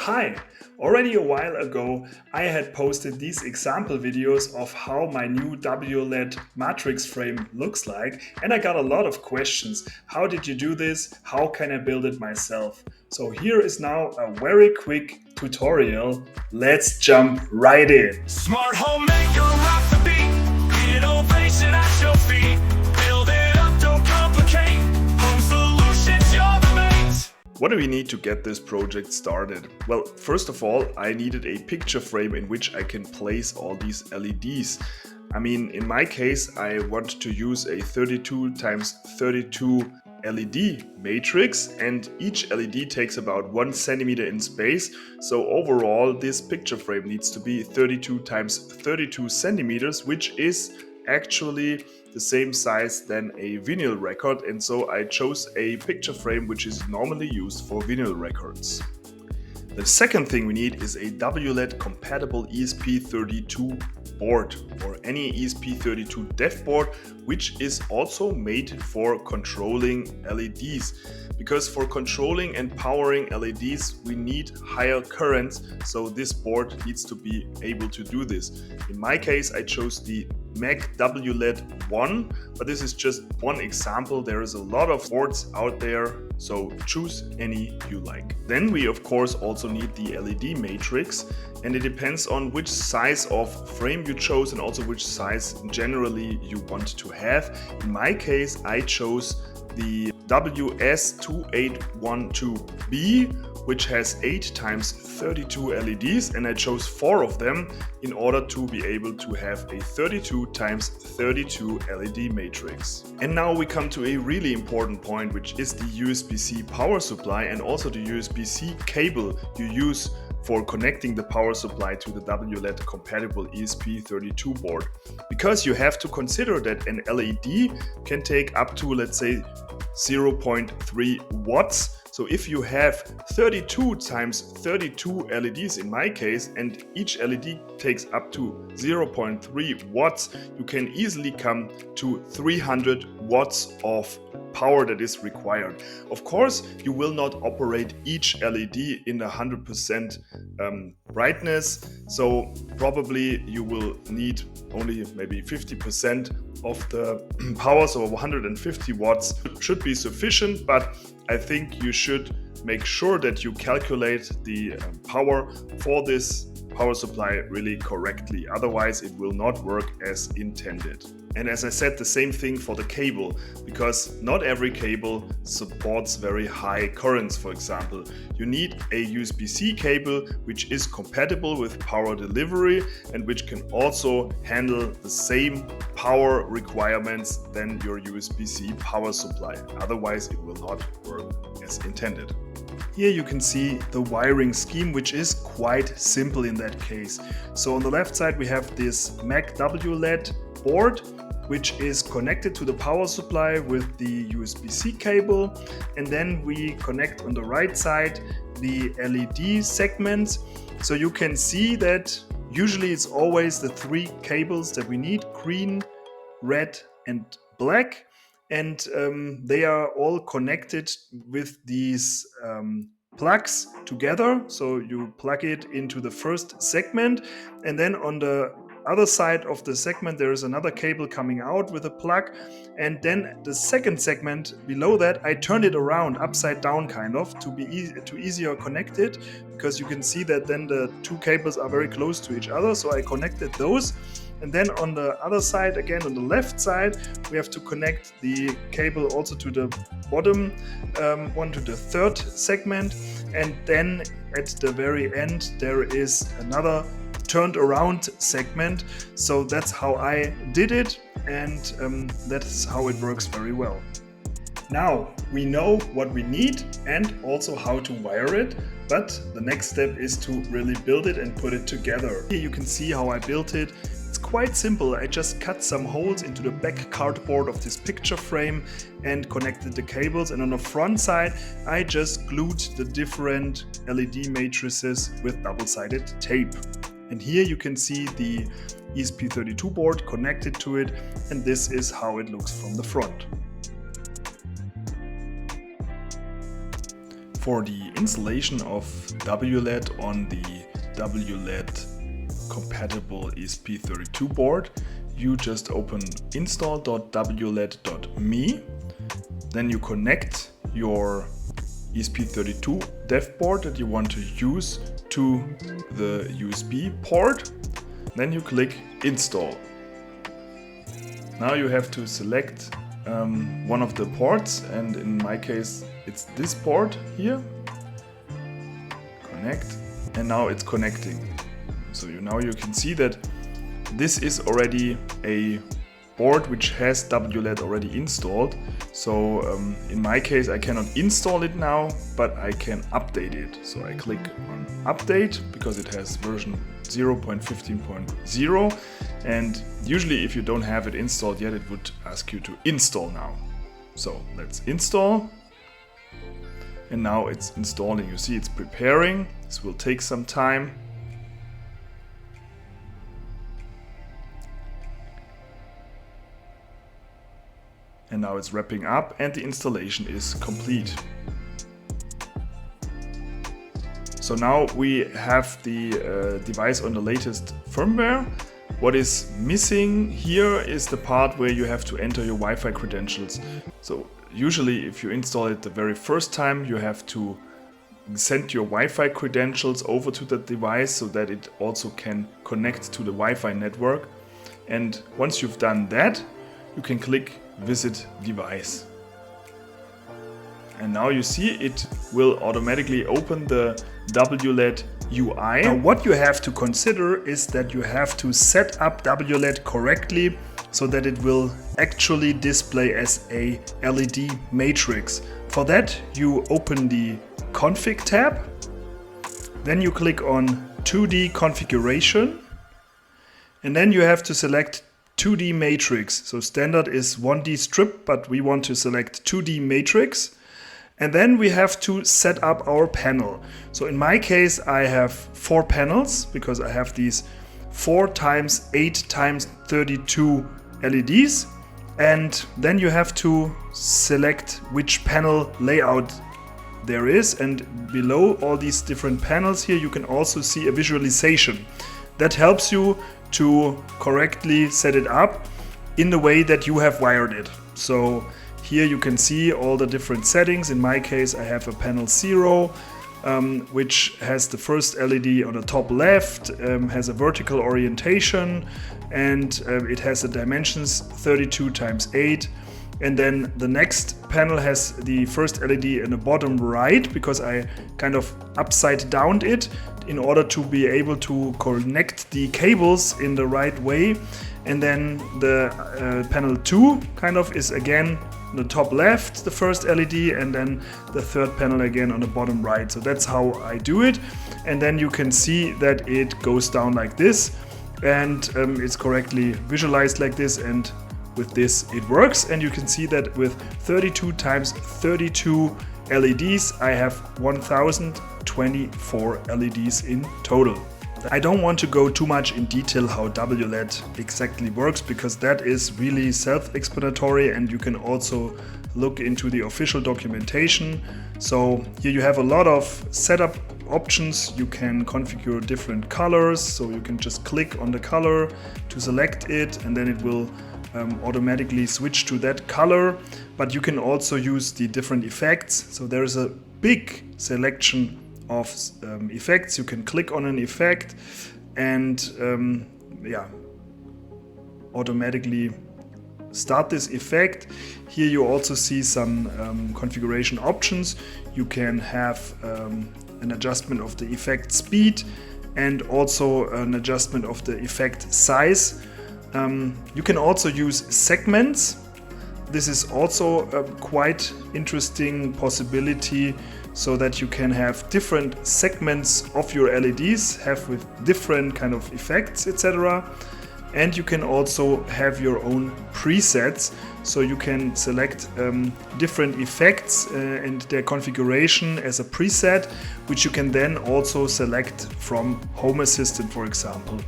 Hi! Already a while ago I had posted these example videos of how my new WLED matrix frame looks like, and I got a lot of questions. How did you do this? How can I build it myself? So here is now a very quick tutorial. Let's jump right in. Smart home maker, rock the beat. Innovation at your feet. Build it up, don't complicate. Home solutions, you're the mate. What do we need to get this project started? Well, first of all, I needed a picture frame in which I can place all these LEDs. I mean, in my case, I want to use a 32 x 32 LED matrix, and each LED takes about 1 centimeter in space. So overall, this picture frame needs to be 32 x 32 centimeters, which is actually the same size than a vinyl record, and so I chose a picture frame which is normally used for vinyl records. The second thing we need is a WLED compatible ESP32 board or any ESP32 dev board, which is also made for controlling LEDs. Because for controlling and powering LEDs we need higher currents, so this board needs to be able to do this. In my case I chose the Mac WLED 1, but this is just one example. There is a lot of boards out there, so choose any you like. Then we of course also need the LED matrix, and it depends on which size of frame you chose and also which size generally you want to have. In my case I chose the WS2812B, which has 8 x 32 LEDs, and I chose 4 of them in order to be able to have a 32 x 32 LED matrix. And now we come to a really important point, which is the USB-C power supply and also the USB-C cable you use for connecting the power supply to the WLED compatible ESP32 board. Because you have to consider that an LED can take up to, let's say, 0.3 watts. So if you have 32 x 32 LEDs in my case, and each LED takes up to 0.3 watts, you can easily come to 300 watts of power that is required. Of course, you will not operate each LED in 100% brightness, so probably you will need only maybe 50% of the power, so 150 watts should be sufficient, but I think you should make sure that you calculate the power for this power supply really correctly, otherwise it will not work as intended. And as I said, the same thing for the cable, because not every cable supports very high currents. For example, you need a USB-C cable which is compatible with power delivery and which can also handle the same power requirements than your USB-C power supply, otherwise it will not work as intended. Here you can see the wiring scheme, which is quite simple in that case. So on the left side we have this Mac WLED board, which is connected to the power supply with the USB-C cable, and then we connect on the right side the LED segments. So you can see that usually it's always the 3 cables that we need: green, red and black. And they are all connected with these plugs together. So you plug it into the first segment, and then on the other side of the segment there is another cable coming out with a plug, and then the second segment below that I turned it around upside down kind of to be easier connect it, because you can see that then the 2 cables are very close to each other, so I connected those. And then on the other side, again on the left side, we have to connect the cable also to the bottom one, to the third segment, and then at the very end there is another turned around segment. So that's how I did it, and that's how it works very well. Now we know what we need and also how to wire it, but the next step is to really build it and put it together. Here you can see how I built it. It's quite simple. I just cut some holes into the back cardboard of this picture frame and connected the cables, and on the front side I just glued the different LED matrices with double-sided tape. And here you can see the ESP32 board connected to it, and this is how it looks from the front. For the installation of WLED on the WLED compatible ESP32 board, you just open install.wled.me, then you connect your ESP32 dev board that you want to use to the USB port, then you click install. Now you have to select one of the ports, and in my case it's this port here. Connect, and now it's connecting. So now you can see that this is already a board which has WLED already installed. So in my case I cannot install it now, but I can update it. So I click on update because it has version 0.15.0, and usually if you don't have it installed yet, it would ask you to install now. So let's install, and now it's installing. You see it's preparing. This will take some time. And now it's wrapping up and the installation is complete. So now we have the device on the latest firmware. What is missing here is the part where you have to enter your Wi-Fi credentials. So usually if you install it the very first time, you have to send your Wi-Fi credentials over to the device so that it also can connect to the Wi-Fi network. And once you've done that, you can click Visit Device. And now you see it will automatically open the WLED UI. Now what you have to consider is that you have to set up WLED correctly so that it will actually display as a LED matrix. For that you open the Config tab, then you click on 2D configuration, and then you have to select 2D matrix. So standard is 1D strip, but we want to select 2D matrix. And then we have to set up our panel. So in my case, I have 4 panels because I have these 4x8x32 LEDs. And then you have to select which panel layout there is. And below all these different panels here, you can also see a visualization that helps you to correctly set it up in the way that you have wired it. So here you can see all the different settings. In my case I have a panel 0, which has the first LED on the top left, has a vertical orientation, and it has the dimensions 32x8. And then the next panel has the first LED in the bottom right, because I kind of upside downed it in order to be able to connect the cables in the right way. And then the panel 2 kind of is again on the top left, the first LED, and then the third panel again on the bottom right. So that's how I do it. And then you can see that it goes down like this, and it's correctly visualized like this, and with this it works. And you can see that with 32x32 LEDs I have 1024 LEDs in total. I don't want to go too much in detail how WLED exactly works, because that is really self-explanatory, and you can also look into the official documentation. So here you have a lot of setup options. You can configure different colors, so you can just click on the color to select it, and then it will automatically switch to that color. But you can also use the different effects. So there is a big selection of effects. You can click on an effect and automatically start this effect. Here you also see some configuration options. You can have an adjustment of the effect speed and also an adjustment of the effect size. You can also use segments. This is also a quite interesting possibility, so that you can have different segments of your LEDs, have with different kind of effects, etc. And you can also have your own presets, so you can select different effects and their configuration as a preset, which you can then also select from Home Assistant, for example.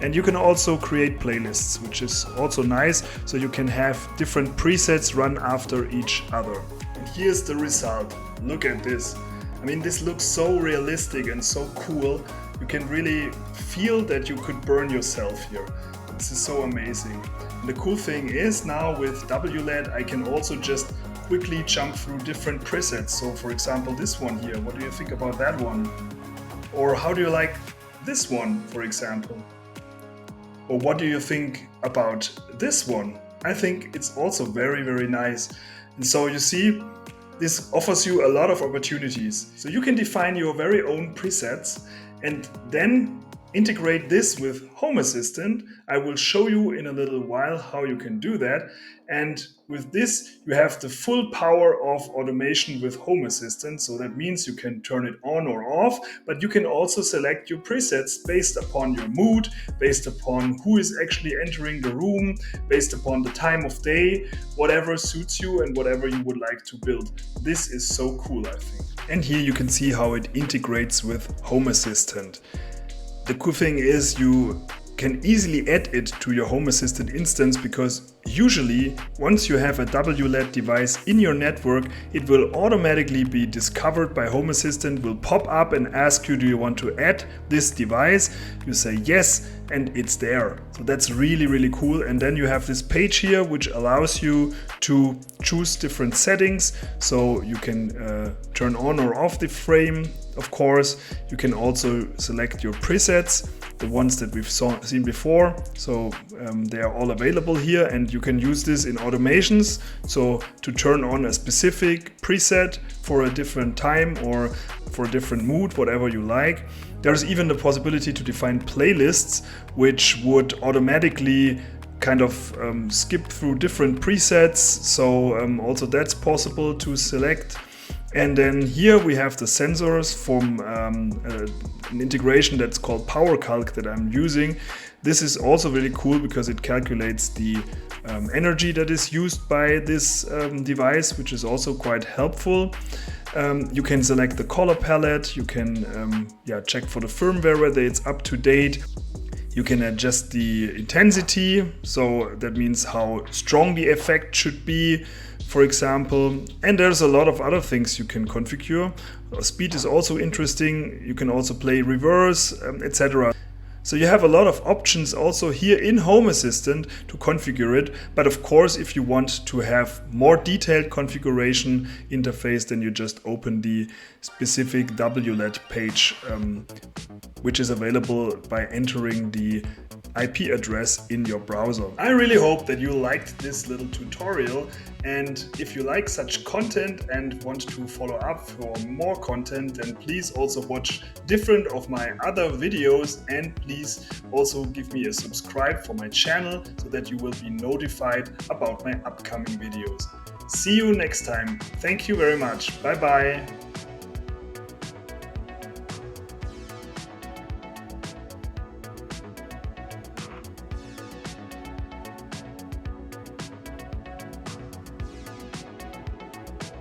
And you can also create playlists, which is also nice, so you can have different presets run after each other. And here's the result. Look at this. I I mean, this looks so realistic and so cool. You can really feel that you could burn yourself here. This is so amazing. And the cool thing is now with WLED, I can also just quickly jump through different presets. So for example, this one here, what do you think about that one? Or how do you like this one, for example? Or what do you think about this one? I think it's also very, very nice. And so you see, this offers you a lot of opportunities. So you can define your very own presets and then integrate this with Home Assistant. I will show you in a little while how you can do that. And with this, you have the full power of automation with Home Assistant. So that means you can turn it on or off, but you can also select your presets based upon your mood, based upon who is actually entering the room, based upon the time of day, whatever suits you and whatever you would like to build. This is so cool, I think. And here you can see how it integrates with Home Assistant. The cool thing is you can easily add it to your Home Assistant instance, because usually once you have a WLED device in your network, it will automatically be discovered by Home Assistant, will pop up and ask you, do you want to add this device? You say yes, and it's there. So that's really, really cool. And then you have this page here which allows you to choose different settings. So you can turn on or off the frame. Of course, you can also select your presets, the ones that we've seen before. So they are all available here, and you can use this in automations. So to turn on a specific preset for a different time or for a different mood, whatever you like. There's even the possibility to define playlists, which would automatically kind of skip through different presets. So also that's possible to select. And then here we have the sensors from an integration that's called PowerCalc that I'm using. This is also really cool because it calculates the energy that is used by this device, which is also quite helpful. You can select the color palette, you can check for the firmware whether it's up to date. You can adjust the intensity, so that means how strong the effect should be, for example. And there's a lot of other things you can configure. Speed is also interesting. You can also play reverse, etc. So you have a lot of options also here in Home Assistant to configure it. But of course, if you want to have more detailed configuration interface, then you just open the specific WLED page, which is available by entering the IP address in your browser. I really hope that you liked this little tutorial, and if you like such content and want to follow up for more content, then please also watch different of my other videos, and please also give me a subscribe for my channel so that you will be notified about my upcoming videos. See you next time. Thank you very much. Bye bye.